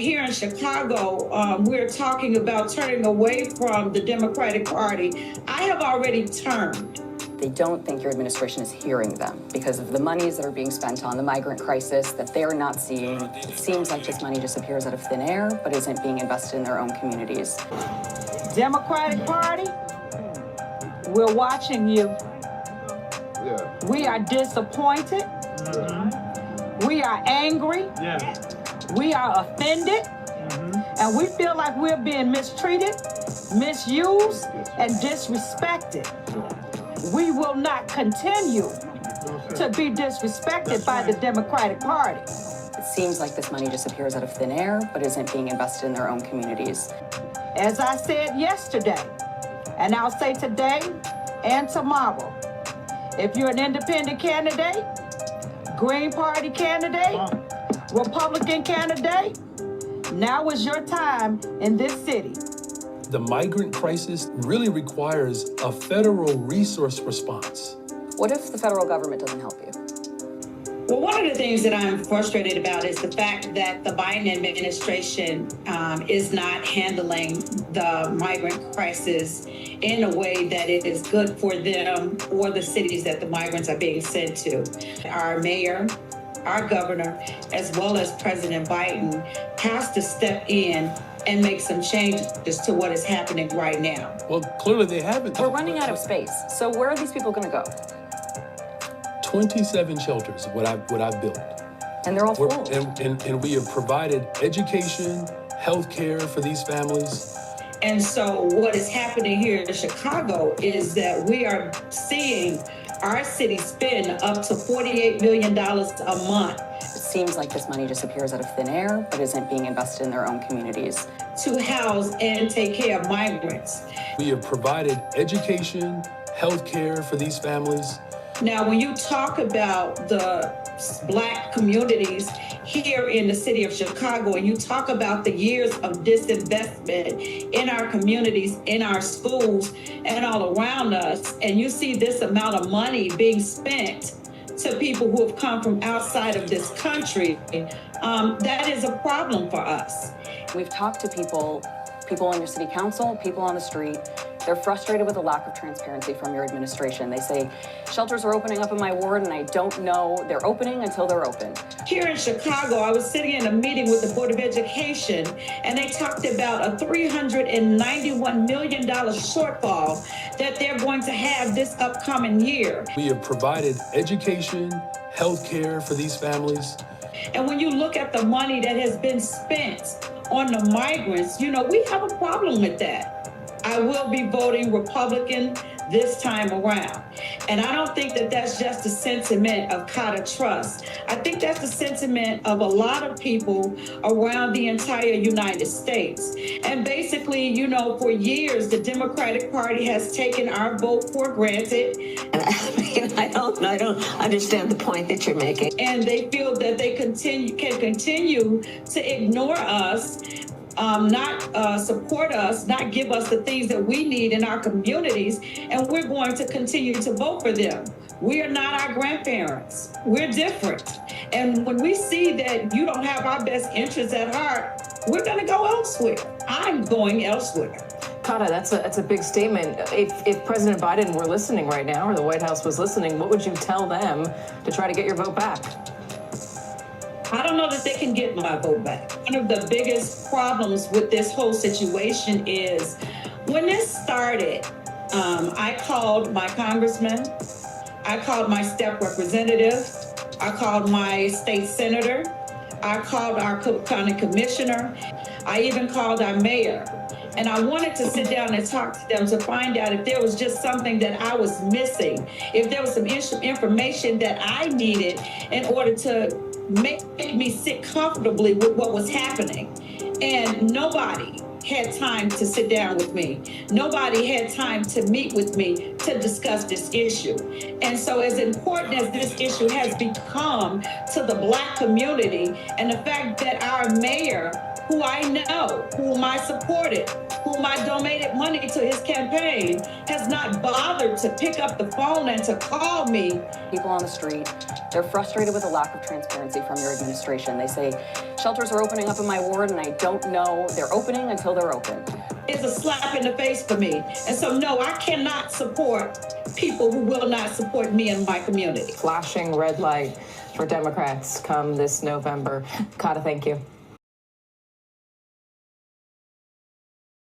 Here in Chicago, we're talking about turning away from the Democratic Party. I have already turned. They don't think your administration is hearing them because of the monies that are being spent on the migrant crisis that they're not seeing. It seems like this money just appears out of thin air, but isn't being invested in their own communities. Democratic Party, we're watching you. Yeah. We are disappointed. We are angry. Yeah. We are offended. And we feel like we're being mistreated, misused, and disrespected. We will not continue to be disrespected by the Democratic Party. It seems like this money just appears out of thin air, but isn't being invested in their own communities. As I said yesterday, and I'll say today and tomorrow, if you're an independent candidate, Green Party candidate, Republican candidate, now is your time in this city. The migrant crisis really requires a federal resource response. What if the federal government doesn't help you? Well, one of the things that I'm frustrated about is the fact that the Biden administration is not handling the migrant crisis in a way that it is good for them or the cities that the migrants are being sent to. Our mayor, our governor, as well as President Biden, has to step in and make some changes to what is happening right now. Well, clearly they haven't. We're running out of space. So where are these people going to go? 27 shelters, what I've built. And they're all full. And we have provided education, health care for these families. And so what is happening here in Chicago is that we are seeing our city spend up to $48 million a month. It seems like this money just appears out of thin air, but isn't being invested in their own communities. To house and take care of migrants. We have provided education, health care for these families. Now, when you talk about the Black communities here in the city of Chicago, and you talk about the years of disinvestment in our communities, in our schools, and all around us, and you see this amount of money being spent to people who have come from outside of this country, that is a problem for us. We've talked to people on your city council, people on the street. They're frustrated with the lack of transparency from your administration. They say, shelters are opening up in my ward and I don't know they're opening until they're open. Here in Chicago, I was sitting in a meeting with the Board of Education and they talked about a $391 million shortfall that they're going to have this upcoming year. We have provided education, health care for these families. And when you look at the money that has been spent on the migrants, we have a problem with that. I will be voting Republican this time around. And I don't think that that's just a sentiment of Carter trust. I think that's the sentiment of a lot of people around the entire United States. And basically, for years, the Democratic Party has taken our vote for granted. And I don't understand the point that you're making. And they feel that they can continue to ignore us, not support us, not give us the things that we need in our communities, and we're going to continue to vote for them. We are not our grandparents. We're different. And when we see that you don't have our best interests at heart, we're going to go elsewhere. I'm going elsewhere. Kata, that's a big statement. If President Biden were listening right now, or the White House was listening, what would you tell them to try to get your vote back? I don't know that they can get my vote back. One of the biggest problems with this whole situation is when this started, I called my congressman, I called my step representative, I called my state senator, I called our Cook County commissioner, I even called our mayor. And I wanted to sit down and talk to them to find out if there was just something that I was missing, if there was some information that I needed in order to make me sit comfortably with what was happening. And nobody had time to sit down with me. Nobody had time to meet with me to discuss this issue. And so as important as this issue has become to the Black community, and the fact that our mayor who I know, whom I supported, whom I donated money to his campaign, has not bothered to pick up the phone and to call me. People on the street, they're frustrated with the lack of transparency from your administration. They say, shelters are opening up in my ward and I don't know they're opening until they're open. It's a slap in the face for me. And so, no, I cannot support people who will not support me and my community. Flashing red light for Democrats come this November. Kata, thank you.